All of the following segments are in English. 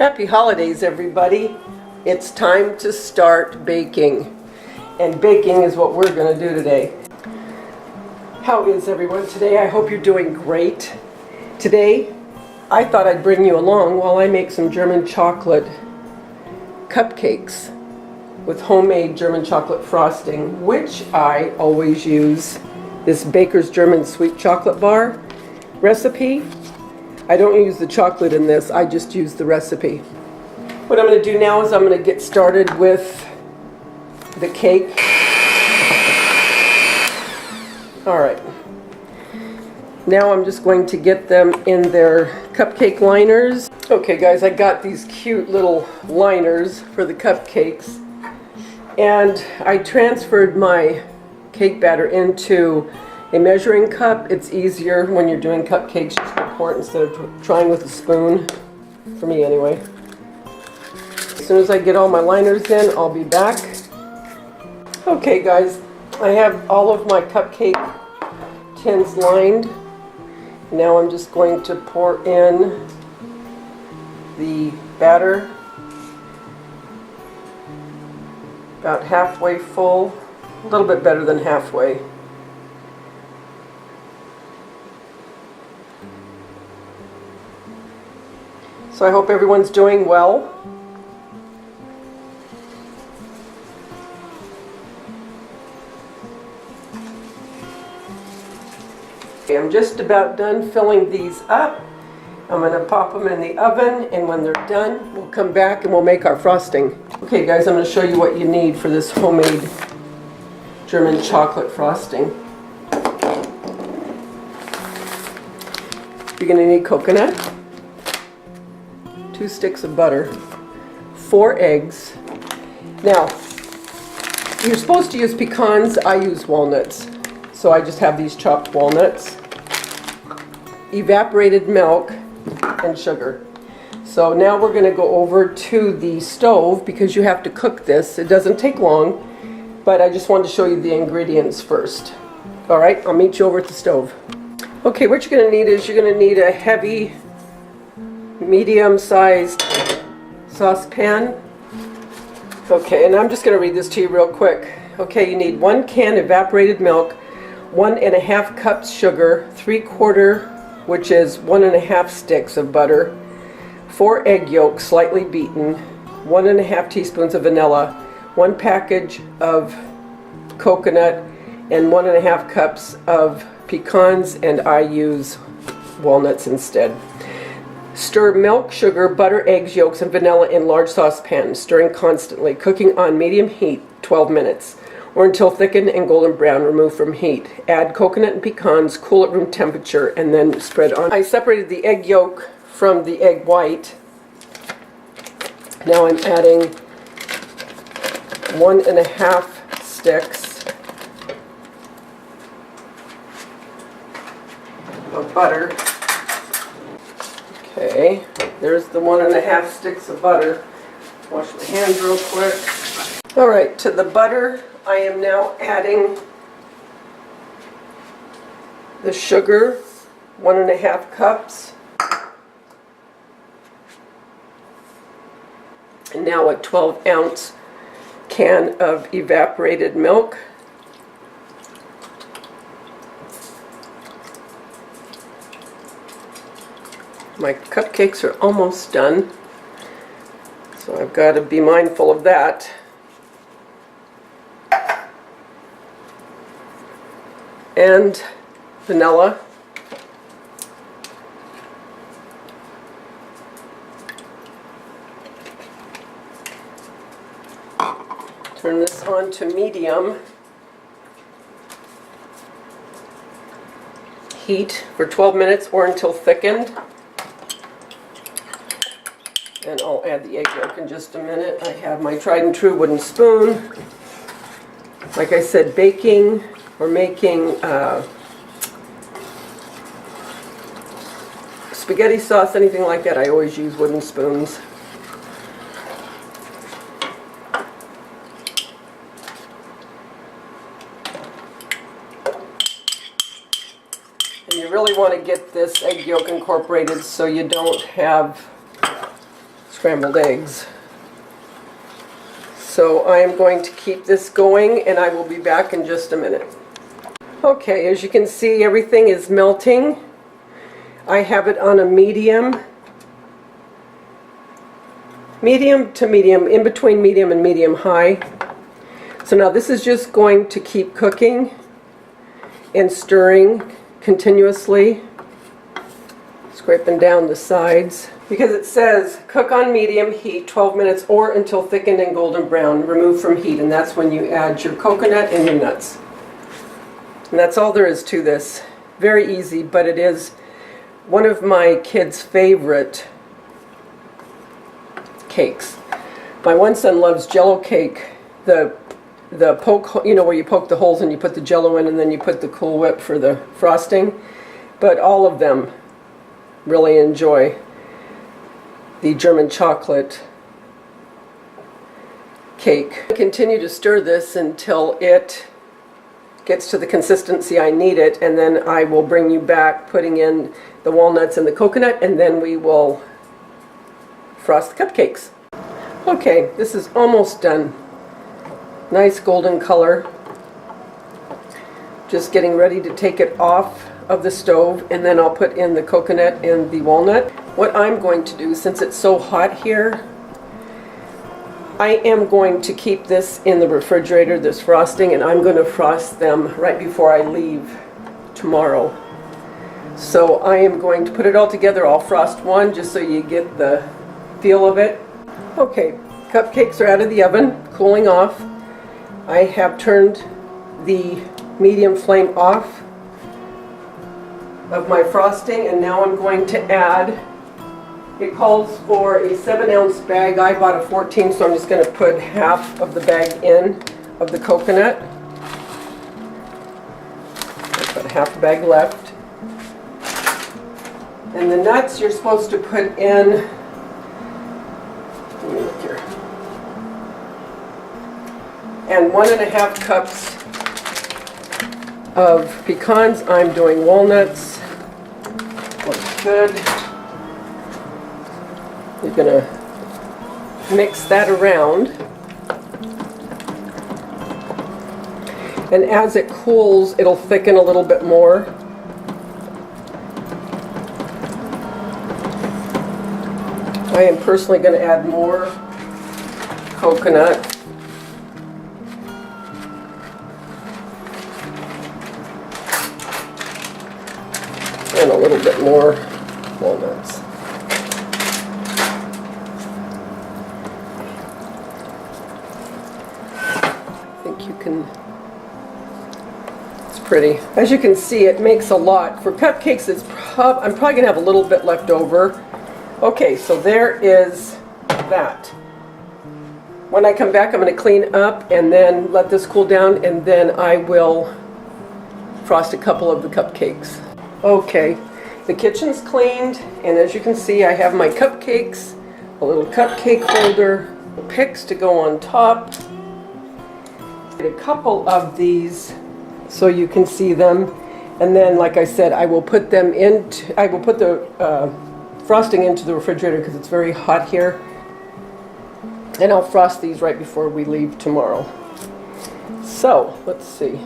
Happy holidays, everybody. It's time to start baking. And baking is what we're going to do today. How is everyone today? I hope you're doing great. Today, I thought I'd bring you along while I make some German chocolate cupcakes with homemade German chocolate frosting, which I always use this Baker's German sweet chocolate bar recipe. I don't use the chocolate in this, I just use the recipe. What I'm going to do now is I'm going to get started with the cake. Alright. Now I'm just going to get them in their cupcake liners. Okay guys, I got these cute little liners for the cupcakes. And I transferred my cake batter into a measuring cup. It's easier when you're doing cupcakes just to pour it instead of trying with a spoon. For me anyway. As soon as I get all my liners in, I'll be back. Okay guys, I have all of my cupcake tins lined. Now I'm just going to pour in the batter. About halfway full, a little bit better than halfway. So I hope everyone's doing well. Okay, I'm just about done filling these up. I'm going to pop them in the oven, and when they're done, we'll come back and we'll make our frosting. Okay guys, I'm going to show you what you need for this homemade German chocolate frosting. You're going to need coconut, 2 sticks of butter, 4 eggs. Now, you're supposed to use pecans. I use walnuts, so I just have these chopped walnuts, evaporated milk, and sugar. So now we're going to go over to the stove because you have to cook this. It doesn't take long, but I just wanted to show you the ingredients first. Alright, I'll meet you over at the stove. Okay, what you're going to need is you're going to need a heavy, medium-sized saucepan. Okay, and I'm just going to read this to you real quick. Okay, you need 1 can evaporated milk, 1½ cups sugar, 3/4, which is 1½ sticks of butter, 4 egg yolks slightly beaten, 1½ teaspoons of vanilla, 1 package of coconut, and 1½ cups of pecans, and I use walnuts instead. Stir milk, sugar, butter, eggs, yolks, and vanilla in large saucepan, stirring constantly, cooking on medium heat 12 minutes, or until thickened and golden brown, remove from heat. Add coconut and pecans, cool at room temperature, and then spread on. I separated the egg yolk from the egg white. Now I'm adding 1½ sticks of butter. Okay, there's the 1½ sticks of butter. Wash my hands real quick. Alright, to the butter, I am now adding the sugar, 1½ cups. And now a 12-ounce can of evaporated milk. My cupcakes are almost done, so I've got to be mindful of that. And vanilla. Turn this on to medium heat for 12 minutes or until thickened. And I'll add the egg yolk in just a minute. I have my tried and true wooden spoon. Like I said, baking or making spaghetti sauce, anything like that, I always use wooden spoons. And you really want to get this egg yolk incorporated so you don't have scrambled eggs. So I am going to keep this going, and I will be back in just a minute. Okay, as you can see, everything is melting. I have it on a medium to medium, in between medium and medium high. So now this is just going to keep cooking and stirring continuously, scraping down the sides. Because it says cook on medium heat 12 minutes or until thickened and golden brown, remove from heat, and that's when you add your coconut and your nuts. And that's all there is to this. Very easy, but it is one of my kids' favorite cakes. My one son loves Jello cake, the poke, you know, where you poke the holes and you put the Jello in and then you put the Cool Whip for the frosting. But all of them really enjoy the German chocolate cake. I continue to stir this until it gets to the consistency I need it, and then I will bring you back putting in the walnuts and the coconut, and then we will frost the cupcakes. Okay, this is almost done. Nice golden color. Just getting ready to take it off of the stove, and then I'll put in the coconut and the walnut. What I'm going to do, since it's so hot here, I am going to keep this in the refrigerator, this frosting, and I'm going to frost them right before I leave tomorrow. So I am going to put it all together. I'll frost one just so you get the feel of it. Okay, cupcakes are out of the oven, cooling off. I have turned the medium flame off of my frosting, and now I'm going to add, it calls for a 7-ounce bag. I bought a 14, so I'm just going to put half of the bag in of the coconut. I've got half the bag left. And the nuts you're supposed to put in, let me look here, and 1.5 cups of pecans. I'm doing walnuts. Looks good. You're going to mix that around. And as it cools, it'll thicken a little bit more. I am personally going to add more coconut. And a little bit more walnuts. I think you can, it's pretty. As you can see, it makes a lot. For cupcakes, I'm probably going to have a little bit left over. Okay, so there is that. When I come back, I'm going to clean up and then let this cool down, and then I will frost a couple of the cupcakes. Okay, the kitchen's cleaned, and as you can see, I have my cupcakes, a little cupcake holder, picks to go on top, a couple of these so you can see them, and then, like I said, I will put them into, I will put the frosting into the refrigerator because it's very hot here, and I'll frost these right before we leave tomorrow. So, let's see.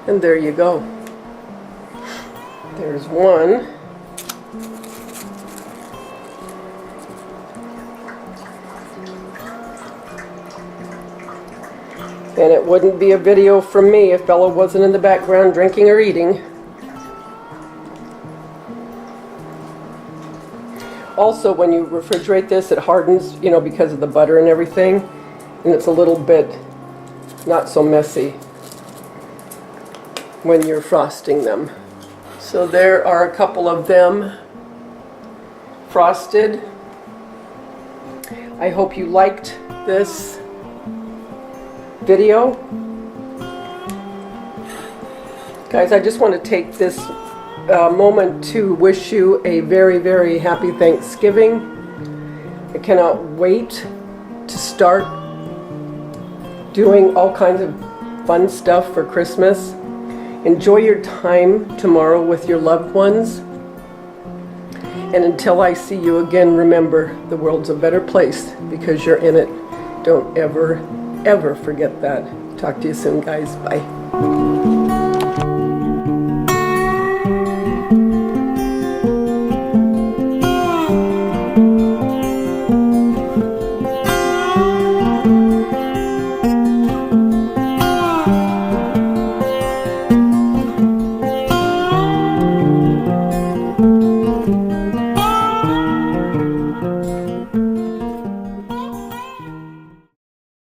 And there you go. There's one. And it wouldn't be a video from me if Bella wasn't in the background drinking or eating. Also, when you refrigerate this, it hardens, you know, because of the butter and everything. And it's a little bit not so messy when you're frosting them. So there are a couple of them frosted. I hope you liked this video. Guys, I just want to take this moment to wish you a very, very happy Thanksgiving. I cannot wait to start doing all kinds of fun stuff for Christmas. Enjoy your time tomorrow with your loved ones. And until I see you again, remember, the world's a better place because you're in it. Don't ever, ever forget that. Talk to you soon, guys. Bye.